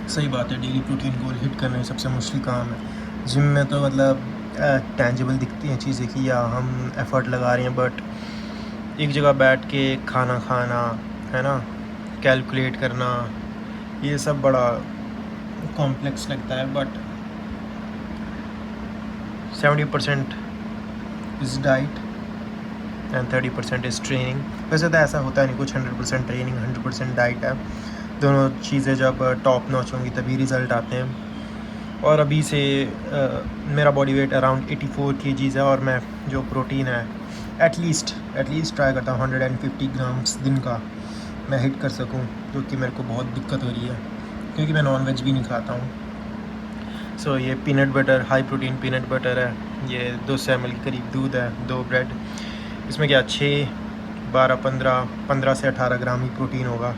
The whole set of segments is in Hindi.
सही बात है, डेली प्रोटीन गोल हिट करना ही सबसे मुश्किल काम है। जिम में तो मतलब टेंजिबल दिखती हैं चीज़ें कि या हम एफ़र्ट लगा रहे हैं, बट एक जगह बैठ के खाना खाना है ना, कैलकुलेट करना, ये सब बड़ा कॉम्प्लेक्स लगता है। But 70% is diet and 30% is training. वैसे तो ऐसा होता नहीं कुछ, 100% ट्रेनिंग 100% डाइट है। दोनों चीज़ें जब टॉप नॉच होंगी तभी रिज़ल्ट आते हैं। और अभी से मेरा बॉडी वेट अराउंड 84 kgs है, और मैं जो प्रोटीन है एटलीस्ट ट्राई करता हूँ 150 ग्राम्स दिन का मैं हिट कर सकूँ, जो कि मेरे को बहुत दिक्कत हो रही है क्योंकि मैं नॉन वेज भी नहीं खाता हूँ। सो ये peanut butter, high protein peanut butter है, ये 200 ml के करीब दूध है, 2 ब्रेड, इसमें क्या 6, 12, 15 से 18 ग्राम ही प्रोटीन होगा।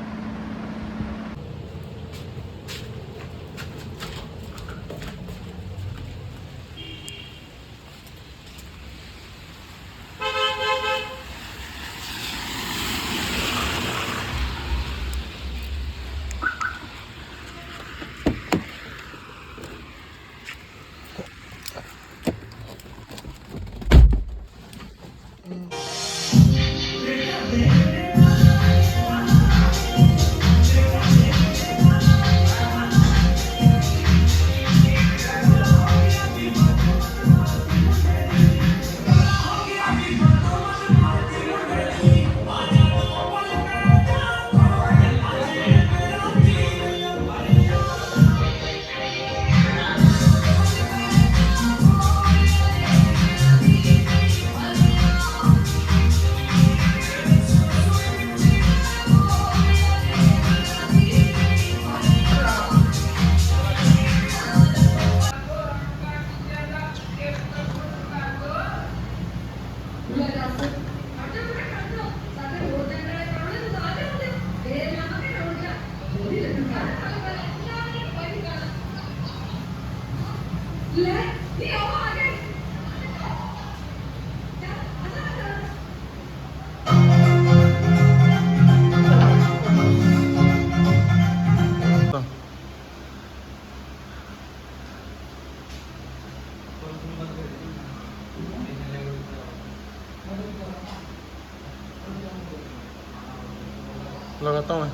लगाता हूँ मैं।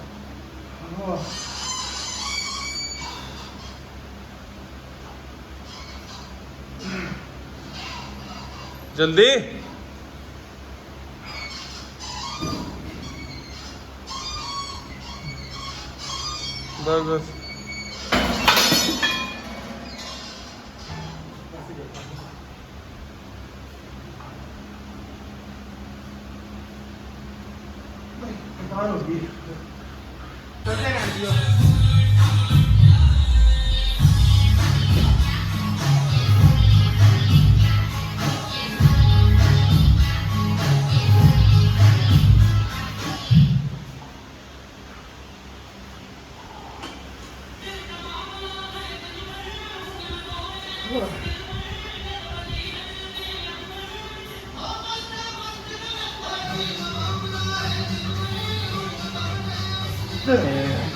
जल्दी बस बस।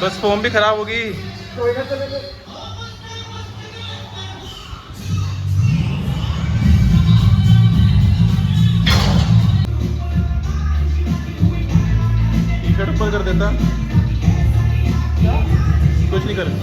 बस फोम भी खराब होगी। टी-शर्ट ऊपर कर देता, कुछ नहीं कर।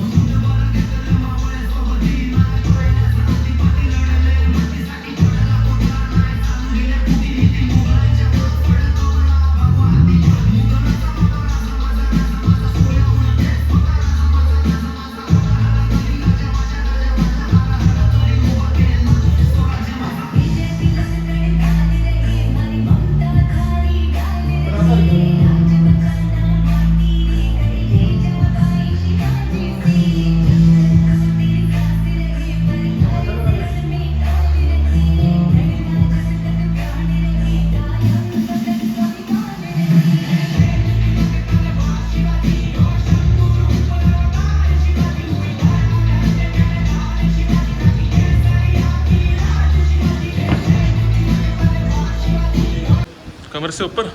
कमर से ऊपर।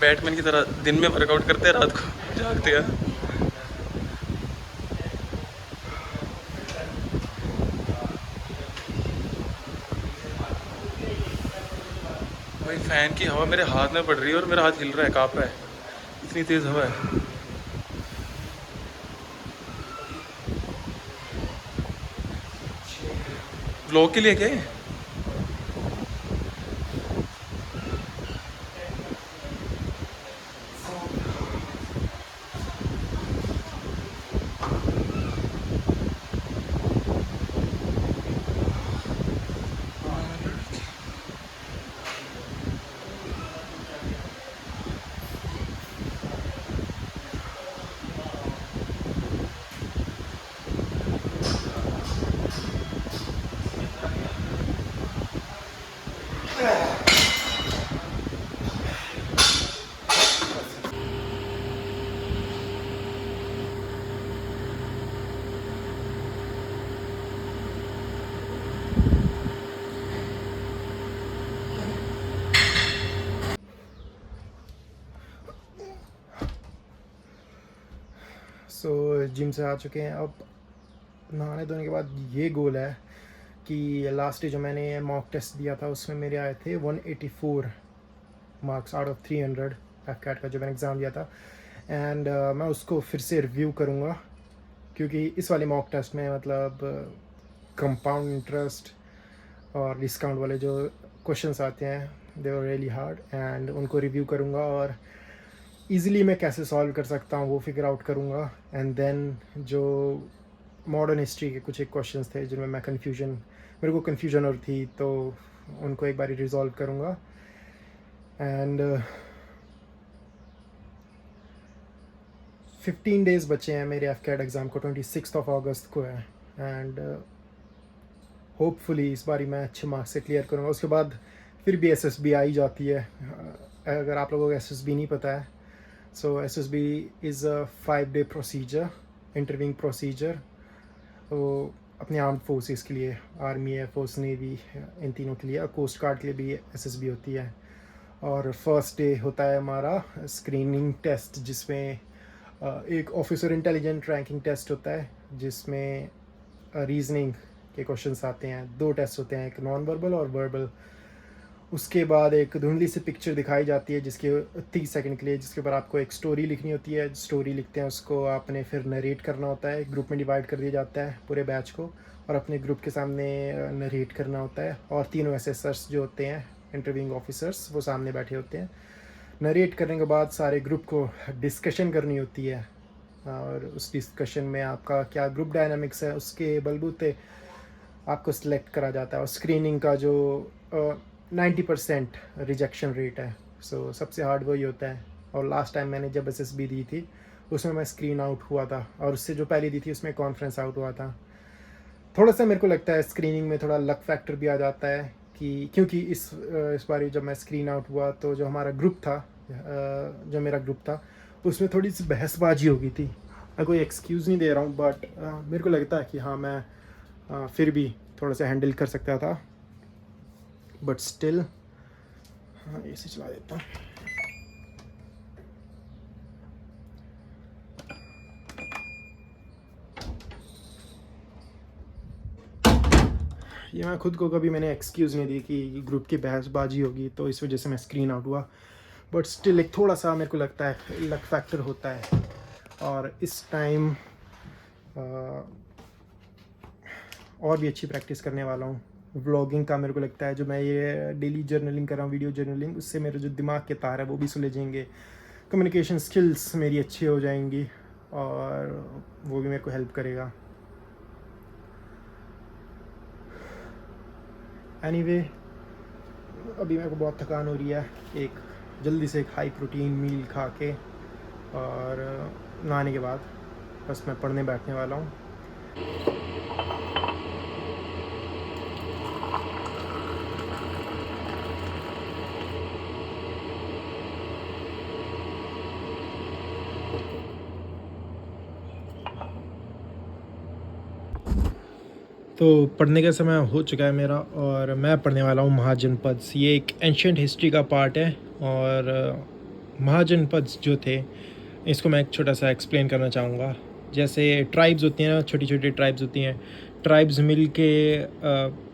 बैटमैन की तरह दिन में वर्कआउट करते हैं, रात को जागते हैं। भाई फैन की हवा मेरे हाथ में पड़ रही है और मेरा हाथ हिल रहा है, काँप रहा है, इतनी तेज़ हवा है। व्लॉग के लिए क्या है? सो जिम से आ चुके हैं। अब नहाने धोने के बाद ये गोल है कि लास्ट डे जो मैंने मॉक टेस्ट दिया था उसमें मेरे आए थे 184 marks out of 300 AFCAT का जो मैंने एग्ज़ाम दिया था। एंड मैं उसको फिर से रिव्यू करूँगा क्योंकि इस वाले मॉक टेस्ट में मतलब कंपाउंड इंटरेस्ट और डिस्काउंट वाले जो क्वेश्चंस आते हैं दे वर रियली हार्ड, एंड उनको रिव्यू करूँगा और ईज़िली मैं कैसे सॉल्व कर सकता हूँ वो फिगर आउट करूँगा। एंड देन जो मॉडर्न हिस्ट्री के कुछ एक क्वेश्चंस थे जिनमें मेरे को कन्फ्यूजन और थी तो उनको एक बार रिजॉल्व करूँगा। एंड 15 डेज़ बचे हैं मेरे एफ कैट एग्ज़ाम को, 26 अगस्त को है। एंड होपफुली इस बारी मैं अच्छे मार्क्स से क्लियर करूँगा। उसके बाद फिर भी SSB आ ही जाती है। अगर आप लोगों को SSB नहीं पता है, सो SSB is a 5-day procedure, interviewing procedure. तो अपने आर्म्ड फोर्सेस के लिए, आर्मी, एयरफोर्स, नेवी, इन तीनों के लिए, कोस्ट गार्ड के लिए भी SSB होती है। और फर्स्ट डे होता है हमारा स्क्रीनिंग टेस्ट जिसमें एक ऑफिसर इंटेलिजेंट रैंकिंग टेस्ट होता है जिसमें रीजनिंग के क्वेश्चंस आते हैं। 2 टेस्ट होते हैं, एक नॉन वर्बल और वर्बल। उसके बाद एक धुंधली सी पिक्चर दिखाई जाती है जिसके 30 सेकंड के लिए, जिसके ऊपर आपको एक स्टोरी लिखनी होती है। स्टोरी लिखते हैं, उसको आपने फिर नरेट करना होता है। ग्रुप में डिवाइड कर दिया जाता है पूरे बैच को और अपने ग्रुप के सामने नरेट करना होता है। और तीनों SSRs जो होते हैं, इंटरव्यूइंग ऑफिसर्स, वो सामने बैठे होते हैं। नरेट करने के बाद सारे ग्रुप को डिस्कशन करनी होती है और उस डिस्कशन में आपका क्या ग्रुप डायनामिक्स है उसके बलबूते आपको सिलेक्ट करा जाता है। और स्क्रीनिंग का जो 90% रिजेक्शन रेट है, सो सबसे हार्ड वही होता है। और लास्ट टाइम मैंने जब SSB दी थी उसमें मैं स्क्रीन आउट हुआ था, और उससे जो पहले दी थी उसमें कॉन्फ्रेंस आउट हुआ था। थोड़ा सा मेरे को लगता है स्क्रीनिंग में थोड़ा लक फैक्टर भी आ जाता है कि क्योंकि इस बार जब मैं स्क्रीन आउट हुआ तो जो हमारा ग्रुप था, जो मेरा ग्रुप था, उसमें थोड़ी सी बहसबाजी हो गई थी। मैं कोई एक्सक्यूज़ नहीं दे रहा हूँ, बट मेरे को लगता है कि हाँ मैं फिर भी थोड़ा सा हैंडल कर सकता था, बट स्टिल। हाँ, ऐसे चला देता हूँ। ये मैं खुद को कभी मैंने एक्सक्यूज़ नहीं दी कि ग्रुप की बहसबाजी होगी तो इस वजह से मैं स्क्रीन आउट हुआ, बट स्टिल एक थोड़ा सा मेरे को लगता है लक फैक्टर होता है। और इस टाइम और भी अच्छी प्रैक्टिस करने वाला हूँ। व्लॉगिंग का मेरे को लगता है जो मैं ये डेली जर्नलिंग कर रहा हूँ, वीडियो जर्नलिंग, उससे मेरे जो दिमाग के तार है वो भी सुलझेंगे, कम्युनिकेशन स्किल्स मेरी अच्छी हो जाएंगी और वो भी मेरे को हेल्प करेगा। एनीवे, अभी मेरे को बहुत थकान हो रही है। एक जल्दी से एक हाई प्रोटीन मील खा के और नहाने के बाद बस मैं पढ़ने बैठने वाला हूँ। तो पढ़ने का समय हो चुका है मेरा और मैं पढ़ने वाला हूँ महाजनपद। ये एक एंशियंट हिस्ट्री का पार्ट है और महाजनपद जो थे, इसको मैं एक छोटा सा एक्सप्लेन करना चाहूँगा। जैसे ट्राइब्स होती हैं ना, छोटी छोटी ट्राइब्स होती हैं, ट्राइब्स मिल के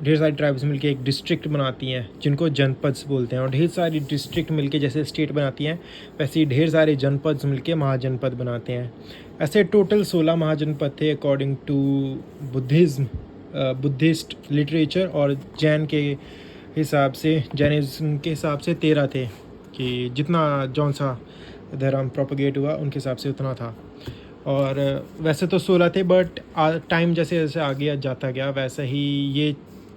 ढेर सारी ट्राइब्स मिल के एक डिस्ट्रिक्ट बनाती हैं जिनको जनपद बोलते हैं, और ढेर सारी डिस्ट्रिक्ट मिल के जैसे स्टेट बनाती हैं, वैसे ही ढेर सारे जनपद मिल के महाजनपद बनाते हैं। ऐसे टोटल 16 महाजनपद थे according to Buddhism, Buddhist literature, और जैन के हिसाब से, जैनिज़्म के हिसाब से 13 थे, कि जितना जौन सा धर्म प्रोपगेट हुआ उनके हिसाब से उतना था। और वैसे तो 16 थे, बट टाइम जैसे जैसे आगे जाता गया वैसे ही ये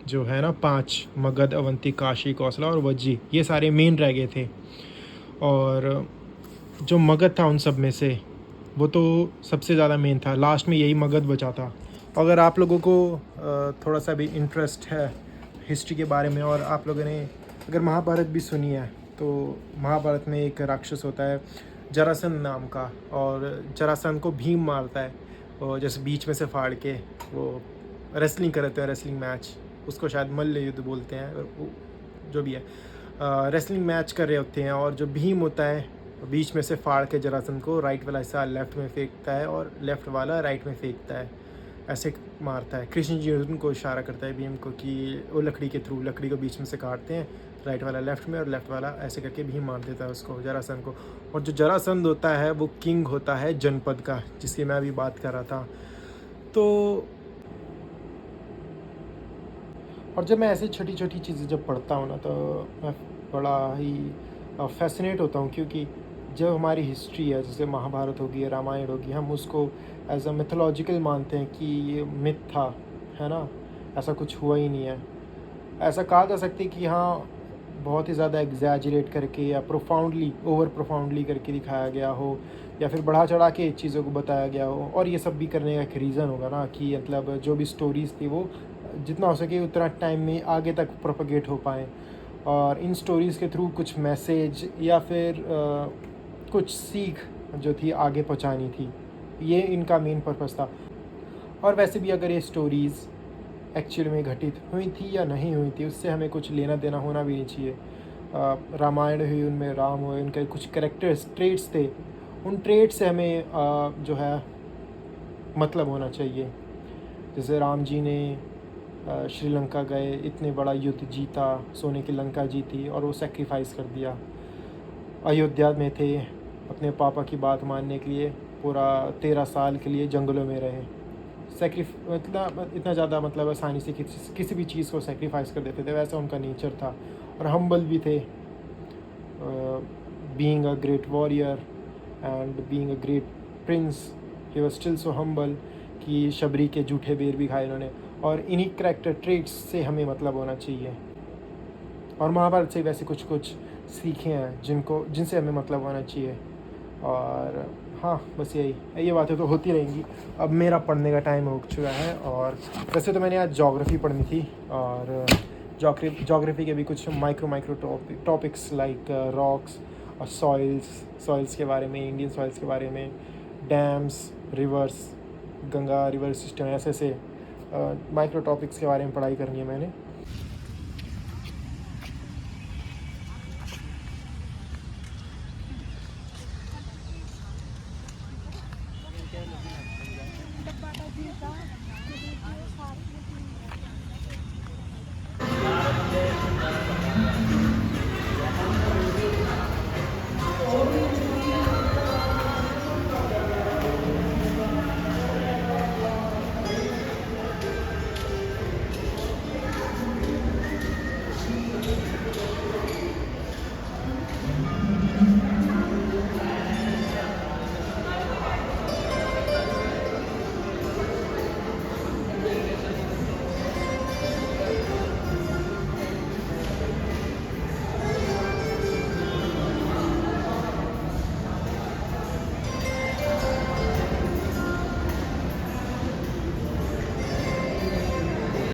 जो है ना 5, मगध, अवंती, काशी, कौशला और वज्जी, ये सारे मेन रह गए थे। और जो मगध था उन सब में से वो तो सबसे ज़्यादा मेन था, लास्ट में यही मगध बचा था। अगर आप लोगों को थोड़ा सा भी इंटरेस्ट है हिस्ट्री के बारे में, और आप लोगों ने अगर महाभारत भी सुनी है, तो महाभारत में एक राक्षस होता है जरासंध नाम का, और जरासंध को भीम मारता है, और जैसे बीच में से फाड़ के वो रेसलिंग करते हैं, रेसलिंग मैच, उसको शायद मल्ल युद्ध बोलते हैं, वो जो भी है, रेसलिंग मैच कर रहे होते हैं, और जो भीम होता है बीच में से फाड़ के जरासंध को राइट वाला हिस्सा लेफ़्ट में फेंकता है और लेफ़्ट वाला राइट में फेंकता है, ऐसे मारता है। कृष्ण जी उनको इशारा करता है भीम को कि वो लकड़ी के थ्रू, लकड़ी को बीच में से काटते हैं, राइट वाला लेफ़्ट में और लेफ़्ट वाला ऐसे करके भीम मार देता है उसको, जरासंध को। और जो जरासंध होता है वो किंग होता है जनपद का, जिसकी मैं अभी बात कर रहा था। तो और जब मैं ऐसी छोटी छोटी चीज़ें जब पढ़ता हूँ ना, तो मैं बड़ा ही फैसिनेट होता हूँ, क्योंकि जब हमारी हिस्ट्री है, जैसे महाभारत होगी, रामायण होगी, हम उसको एज अ मिथोलॉजिकल मानते हैं कि ये मिथ था, है ना, ऐसा कुछ हुआ ही नहीं है। ऐसा कहा जा सकता है कि हाँ, बहुत ही ज़्यादा एग्जैजरेट करके या प्रोफाउंडली, ओवर प्रोफाउंडली करके दिखाया गया हो, या फिर बढ़ा चढ़ा के चीज़ों को बताया गया हो। और ये सब भी करने का एक रीज़न होगा ना, कि मतलब जो भी स्टोरीज़ थी वो जितना हो सके उतना टाइम में आगे तक प्रोपगेट हो पाएँ, और इन स्टोरीज़ के थ्रू कुछ मैसेज या फिर कुछ सीख जो थी आगे पहुंचानी थी, ये इनका मेन पर्पस था। और वैसे भी अगर ये स्टोरीज़ एक्चुअल में घटित हुई थी या नहीं हुई थी, उससे हमें कुछ लेना देना होना भी नहीं चाहिए। रामायण हुई, उनमें राम हुए, उनके कुछ कैरेक्टर्स, ट्रेट्स थे, उन ट्रेट से हमें जो है मतलब होना चाहिए। जैसे राम जी ने श्रीलंका गए, इतने बड़ा युद्ध जीता, सोने की लंका जीती, और वो सेक्रीफाइस कर दिया। अयोध्या में थे, अपने पापा की बात मानने के लिए पूरा 13 साल के लिए जंगलों में रहे। मतलब इतना ज़्यादा मतलब आसानी से किसी भी चीज़ को सेक्रीफाइस कर देते थे, वैसा उनका नेचर था। और हम्बल भी थे, being a great warrior and being a great Prince, he was still so humble कि शबरी के जूठे बेर भी खाए इन्होंने। और इन्हीं करैक्टर ट्रेट्स से हमें मतलब होना चाहिए। और महाभारत से वैसे कुछ कुछ सीखे हैं जिनसे हमें मतलब होना चाहिए। और हाँ, बस ये बातें तो होती रहेंगी। अब मेरा पढ़ने का टाइम हो चुका है, और वैसे तो मैंने आज ज्योग्राफी पढ़नी थी, और ज्योग्राफी के भी कुछ माइक्रो टॉपिक्स लाइक रॉक्स और सॉइल्स के बारे में, इंडियन सॉइल्स के बारे में, dams, reverse, Ganga river system, ऐसे माइक्रो टॉपिक्स के बारे में पढ़ाई करनी है मैंने।